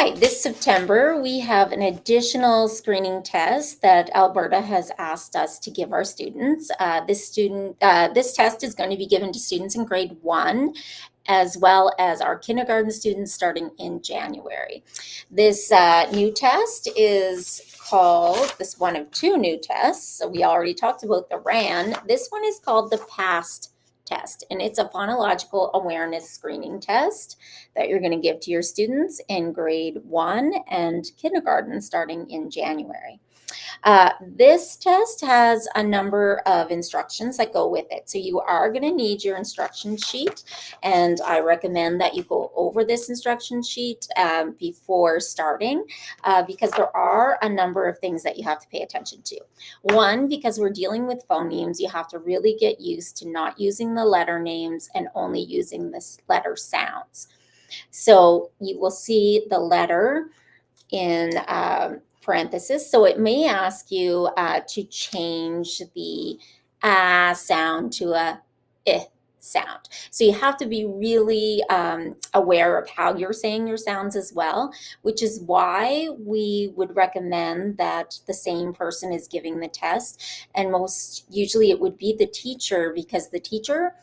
Hi, this September we have an additional screening test that Alberta has asked us to give our students. This test is going to be given to students in grade 1 as well as our kindergarten students starting in January. This new test is called, this one of two new tests, so we already talked about the RAN. This one is called the PAST test, and it's a phonological awareness screening test that you're going to give to your students in grade 1 and kindergarten starting in January. This test has a number of instructions that go with it. So you are going to need your instruction sheet, and I recommend that you go over this instruction sheet before starting because there are a number of things that you have to pay attention to. One, because we're dealing with phonemes, you have to really get used to not using the letter names and only using the letter sounds. So you will see the letter in parenthesis. So it may ask you to change the sound to a sound. So you have to be really aware of how you're saying your sounds as well, which is why we would recommend that the same person is giving the test. And most usually it would be the teacher, because the teacher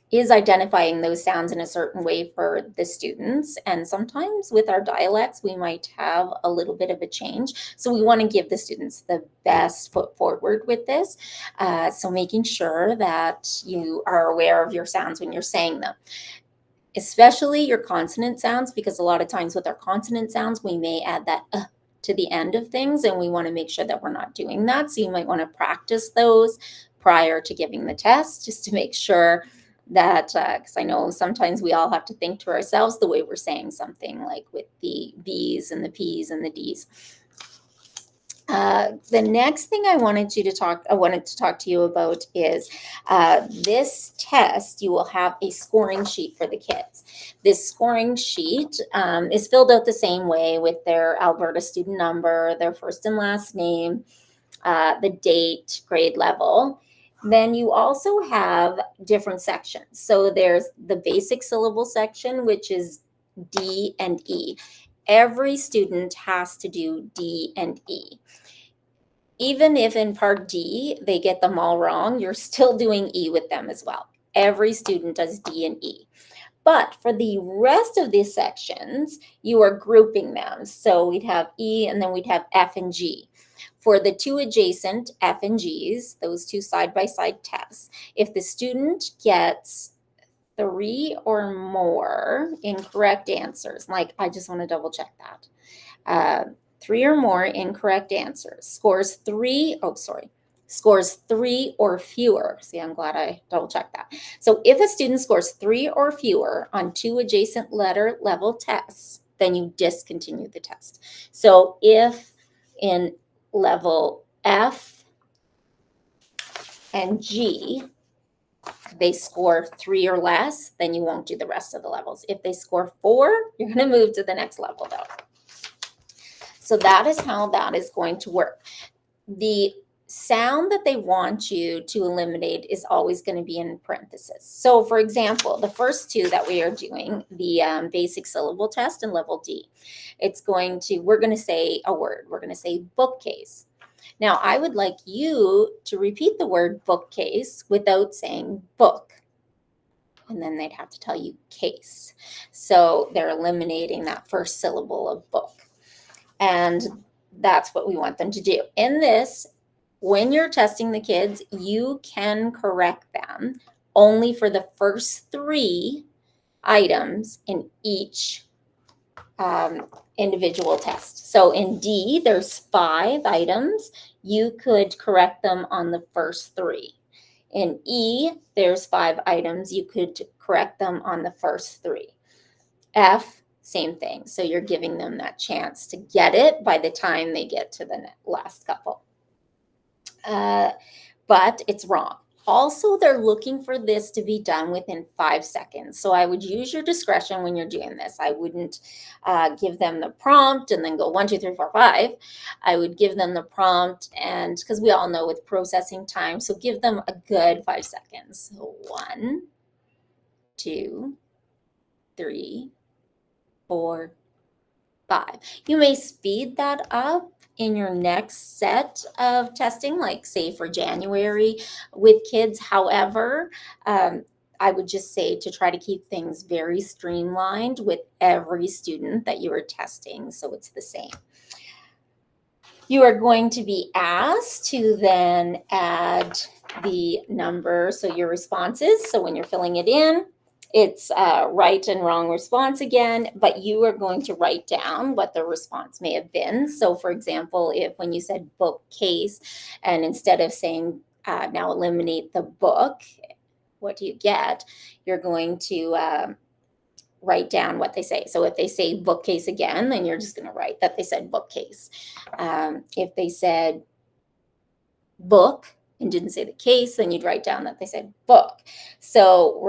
is identifying those sounds in a certain way for the students. And sometimes with our dialects, we might have a little bit of a change. So we want to give the students the best foot forward with this. So making sure that you are aware of your sounds when you're saying them, especially your consonant sounds, because a lot of times with our consonant sounds, we may add that to the end of things, and we want to make sure that we're not doing that. So you might want to practice those prior to giving the test, just to make sure that, because I know sometimes we all have to think to ourselves the way we're saying something, like with the B's and the P's and the D's. The next thing I wanted to talk to you about is this test. You will have a scoring sheet for the kids. This scoring sheet is filled out the same way, with their Alberta student number, their first and last name, the date, grade level. Then you also have different sections. So there's the basic syllable section, which is D and E. Every student has to do D and E. Even if in part D they get them all wrong, you're still doing E with them as well. Every student does D and E. But for the rest of these sections, you are grouping them. So we'd have E, and then we'd have F and G. For the two adjacent F and Gs, those two side-by-side tests, if the student gets 3 or more incorrect answers, like I just want to double check that, 3 or more incorrect answers, scores 3 or fewer. See, I'm glad I double checked that. So if a student scores 3 or fewer on 2 adjacent letter level tests, then you discontinue the test. So if in level F and G they score 3 or less, then you won't do the rest of the levels. If they score 4, you're going to move to the next level though. So that is how that is going to work. The sound that they want you to eliminate is always going to be in parentheses. So for example, the first two that we are doing, the basic syllable test and level D, we're going to say a word. We're going to say bookcase. Now I would like you to repeat the word bookcase without saying book. And then they'd have to tell you case. So they're eliminating that first syllable of book. And that's what we want them to do. In this, when you're testing the kids, you can correct them only for the first 3 items in each individual test. So in D, there's 5 items. You could correct them on the first 3. In E, there's 5 items. You could correct them on the first 3. F, same thing. So you're giving them that chance to get it by the time they get to the last couple. But it's wrong. Also, they're looking for this to be done within 5 seconds. So I would use your discretion when you're doing this. I wouldn't give them the prompt and then go 1, 2, 3, 4, 5. I would give them the prompt, and because we all know with processing time, so give them a good 5 seconds. So 1, 2, 3, 4, 5. You may speed that up in your next set of testing, like say for January with kids. However, I would just say to try to keep things very streamlined with every student that you are testing, so it's the same. You are going to be asked to then add the number, so your responses. So when you're filling it in, it's right and wrong response again, but you are going to write down what the response may have been. So for example, if when you said bookcase, and instead of saying now eliminate the book, what do you get? You're going to write down what they say. So if they say bookcase again, then you're just going to write that they said bookcase. If they said book and didn't say the case, then you'd write down that they said book. So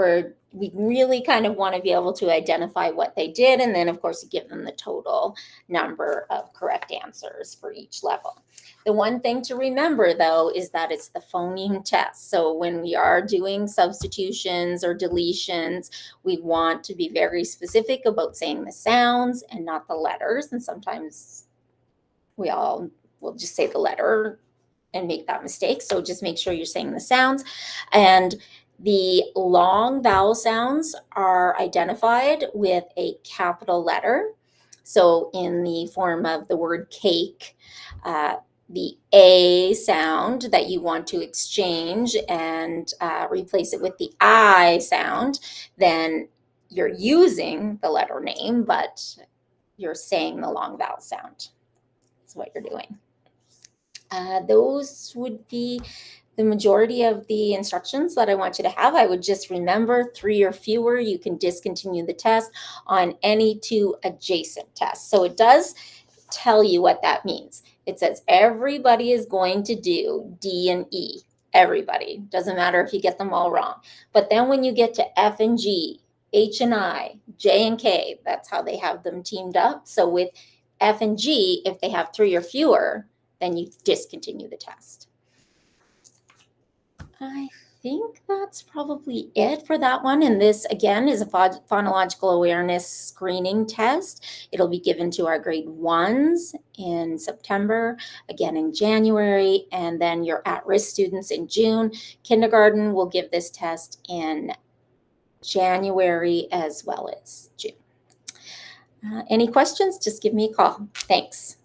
we really kind of want to be able to identify what they did, and then of course you give them the total number of correct answers for each level. The one thing to remember though is that it's the phoneme test. So when we are doing substitutions or deletions, we want to be very specific about saying the sounds and not the letters. And sometimes we all will just say the letter and make that mistake. So just make sure you're saying the sounds. And the long vowel sounds are identified with a capital letter. So in the form of the word cake, the A sound that you want to exchange and replace it with the I sound, then you're using the letter name, but you're saying the long vowel sound. That's what you're doing. Those would be the majority of the instructions that I want you to have. I would just remember 3 or fewer, you can discontinue the test on any 2 adjacent tests. So it does tell you what that means. It says everybody is going to do D and E. Everybody. Doesn't matter if you get them all wrong. But then when you get to F and G, H and I, J and K, that's how they have them teamed up. So with F and G, if they have 3 or fewer, then you discontinue the test. I think that's probably it for that one. And this, again, is a phonological awareness screening test. It'll be given to our grade 1s in September, again in January, and then your at-risk students in June. Kindergarten will give this test in January as well as June. Any questions? Just give me a call. Thanks.